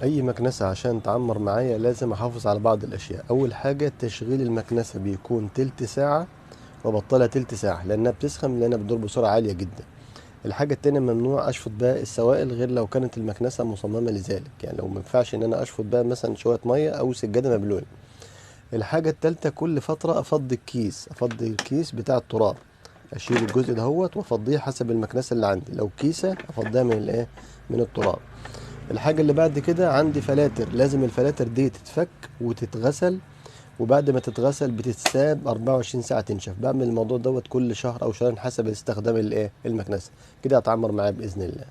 اي مكنسة عشان تعمر معايا لازم احافظ على بعض الاشياء. اول حاجة تشغيل المكنسة بيكون تلت ساعة وبطلها تلت ساعة لانها بتسخن، لانها بتدور بسرعة عالية جدا. الحاجة التانية ممنوع اشفط بقى السوائل غير لو كانت المكنسة مصممة لذلك، يعني لو مينفعش ان انا اشفط بقى مثلا شوية مية او سجادة مبلولة. الحاجة التالتة كل فترة افضي الكيس بتاع التراب، اشيل الجزء دهوت وافضيه حسب المكنسة اللي عندي. لو كيسة افضيها من الايه، من التراب. الحاجة اللي بعد كده عندي فلاتر، لازم الفلاتر دي تتفك وتتغسل، وبعد ما تتغسل بتتساب 24 ساعة تنشف. بعمل الموضوع دوت كل شهر أو شهرين حسب استخدام الايه، المكنسة. كده هتعمر معايا بإذن الله.